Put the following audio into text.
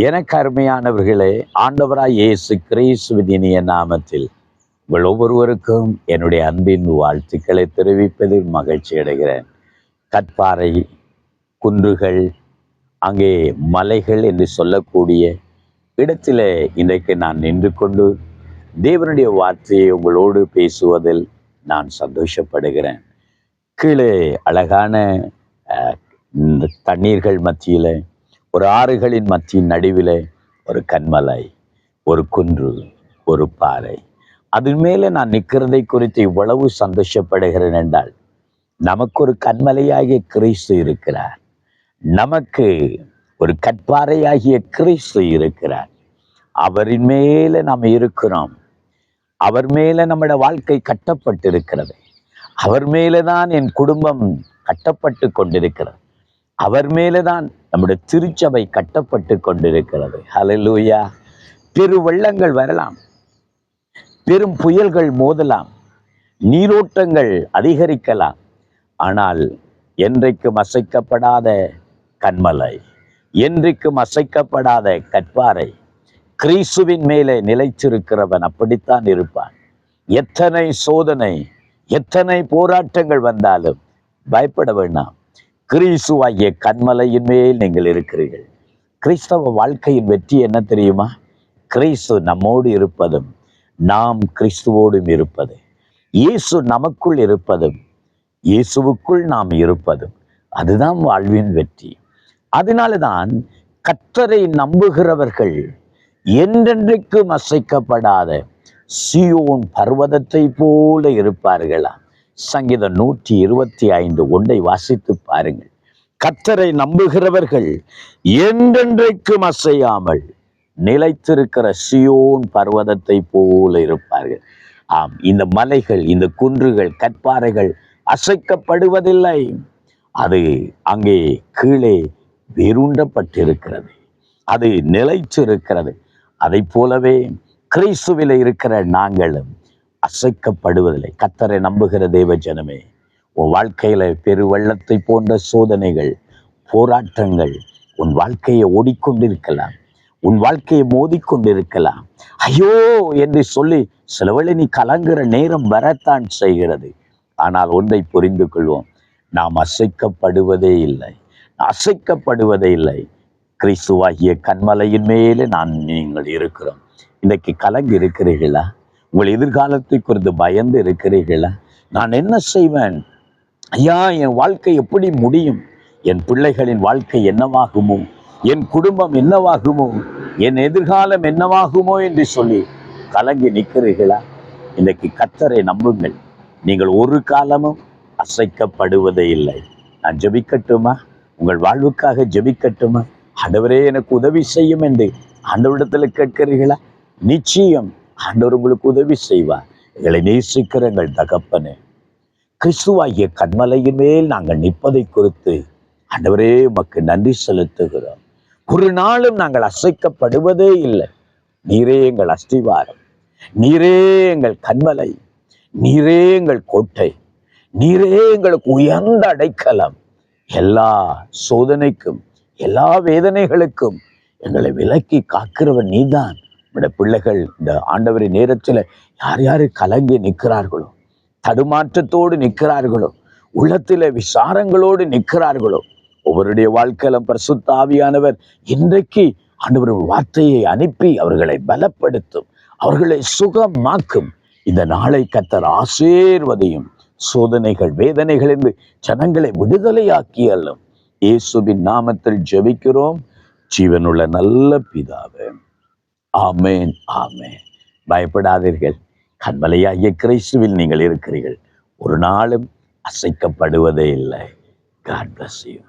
எனக்கு அருமையானவர்களே, ஆண்டவராய் இயேசு கிறிஸ்துவின் இனிய நாமத்தில் உங்கள் ஒவ்வொருவருக்கும் என்னுடைய அன்பின் வாழ்த்துக்களை தெரிவிப்பதில் மகிழ்ச்சி அடைகிறேன். கற்பாறை, குன்றுகள், அங்கே மலைகள் என்று சொல்லக்கூடிய இடத்திலே இன்றைக்கு நான் நின்று கொண்டு தேவனுடைய வார்த்தையை உங்களோடு பேசுவதில் நான் சந்தோஷப்படுகிறேன். கீழே அழகான இந்த தண்ணீர்கள் மத்தியில், ஒரு ஆறுகளின் மத்தியின் நடுவில் ஒரு கண்மலை, ஒரு குன்று, ஒரு பாறை, அது மேலே நான் நிற்கிறதை குறித்து இவ்வளவு சந்தோஷப்படுகிறேன் என்றால், நமக்கு ஒரு கண்மலையாகிய கிறிஸ்து இருக்கிறார், நமக்கு ஒரு கற்பாறையாகிய கிறிஸ்து இருக்கிறார். அவரின் மேலே நாம் இருக்கிறோம். அவர் மேலே நம்முடைய வாழ்க்கை கட்டப்பட்டிருக்கிறது. அவர் மேலே தான் என் குடும்பம் கட்டப்பட்டு கொண்டிருக்கிறது. அவர் மேலே தான் நம்முடைய திருச்சபை கட்டப்பட்டு கொண்டிருக்கிறது. ஹல்லேலூயா. பெரு வெள்ளங்கள் வரலாம், பெரும் புயல்கள் மோதலாம், நீரோட்டங்கள் அதிகரிக்கலாம். ஆனால் என்றைக்கும் அசைக்கப்படாத கண்மலை, என்றைக்கும் அசைக்கப்படாத கற்பாறை, கிறிஸ்துவின் மேலே நிலைச்சிருக்கிறவன் அப்படித்தான் இருப்பான். எத்தனை சோதனை, எத்தனை போராட்டங்கள் வந்தாலும் பயப்பட வேண்டாம். கிறிஸ்துவாகிய கண்மலையின் மேல் நீங்கள் இருக்கிறீர்கள். கிறிஸ்தவ வாழ்க்கையின் வெற்றி என்ன தெரியுமா? கிறிஸ்து நம்மோடு இருப்பதும், நாம் கிறிஸ்துவோடும் இருப்பது, இயேசு நமக்குள் இருப்பதும், இயேசுவுக்குள் நாம் இருப்பதும், அதுதான் வாழ்வின் வெற்றி. அதனால தான் கர்த்தரை நம்புகிறவர்கள் என்றென்றைக்கும் அசைக்கப்படாத சீயோன் பர்வதத்தை போல இருப்பார்களா? சங்கீதம் 125 ஒன்றை வாசித்து பாருங்கள். கர்த்தரை நம்புகிறவர்கள் என்றென்றைக்கும் அசையாமல் நிலைத்திருக்கிற சீயோன் பர்வதத்தை போல இருப்பார்கள். ஆம், இந்த மலைகள், இந்த குன்றுகள், கற்பாறைகள் அசைக்கப்படுவதில்லை. அது அங்கே கீழே வேரூன்றப்பட்டிருக்கிறது, அது நிலைச்சிருக்கிறது. அதை போலவே கிறிஸ்துவில் இருக்கிற நாங்களும் அசைக்கப்படுவதில்லை. கர்த்தரை நம்புகிற தேவ ஜனமே, உன் வாழ்க்கையில பெருவெள்ளத்தை போன்ற சோதனைகள், போராட்டங்கள் உன் வாழ்க்கையை ஓடிக்கொண்டிருக்கலாம், உன் வாழ்க்கையை மோதிக்கொண்டிருக்கலாம். ஐயோ என்று சொல்லி சிலவேளை நீ கலங்குற நேரம் வரத்தான் செய்கிறது. ஆனால் ஒன்றை புரிந்து கொள்வோம், நாம் அசைக்கப்படுவதே இல்லை, அசைக்கப்படுவதே இல்லை. கிறிஸ்துவாகிய கண்மலையின் மேலே நீங்கள் இருக்கிறோம். இன்றைக்கு கலங்கி இருக்கிறீர்களா? உங்கள் எதிர்காலத்தை குறித்து பயந்து இருக்கிறீர்களா? நான் என்ன செய்வேன்? ஐயா, என் வாழ்க்கை எப்படி முடியும்? என் பிள்ளைகளின் வாழ்க்கை என்னவாகுமோ? என் குடும்பம் என்னவாகுமோ? என் எதிர்காலம் என்னவாகுமோ என்று சொல்லி கலங்கி நிற்கிறீர்களா? இன்றைக்கு கர்த்தரை நம்புங்கள். நீங்கள் ஒரு காலமும் அசைக்கப்படுவதே இல்லை. நான் ஜெபிக்கட்டுமா? உங்கள் வாழ்வுக்காக ஜெபிக்கட்டுமா? ஆண்டவரே, எனக்கு உதவி செய்யும் என்று ஆண்டவரிடத்தில் கேட்கிறீர்களா? நிச்சயம் ஆண்டவர் உங்களுக்கு உதவி செய்வார். எங்களை நேசிக்கிற எங்கள் தகப்பனே, கிறிஸ்துவாகிய கண்மலையின் மேல் நாங்கள் நிற்பதை குறித்து ஆண்டவரே உமக்கு நன்றி செலுத்துகிறோம். ஒரு நாளும் நாங்கள் அசைக்கப்படுவதே இல்லை. நீரே எங்கள் அஸ்திவாரம், நீரே எங்கள் கண்மலை, நீரே எங்கள் கோட்டை, நீரே எங்களுக்கு உயர்ந்த அடைக்கலம். எல்லா சோதனைக்கும், எல்லா வேதனைகளுக்கும் எங்களை விலக்கி காக்கிறவன் நீதான். நம்முடைய பிள்ளைகள் இந்த ஆண்டவரின் நேரத்தில் யார் யாரு கலங்கி நிற்கிறார்களோ, தடுமாற்றத்தோடு நிற்கிறார்களோ, உள்ளத்தில விசாரங்களோடு நிற்கிறார்களோ, ஒவ்வொருடைய வாழ்க்கையில பரிசுத்த ஆவியானவர் இன்றைக்கு ஆண்டவர் வார்த்தையை அனுப்பி அவர்களை பலப்படுத்தும், அவர்களை சுகமாக்கும். இந்த நாளை கர்த்தர் ஆசீர்வதியும். சோதனைகள், வேதனைகளிலிருந்து ஜனங்களை விடுதலையாக்கியல்லும் இயேசுவின் நாமத்தில் ஜெபிக்கிறோம் ஜீவனுள்ள நல்ல பிதாவே. ஆமேன், ஆமேன். பயப்படாதீர்கள். கண்மலையாகிய கிறிஸ்துவில் நீங்கள் இருக்கிறீர்கள். ஒரு நாளும் அசைக்கப்படுவதே இல்லை. God bless you.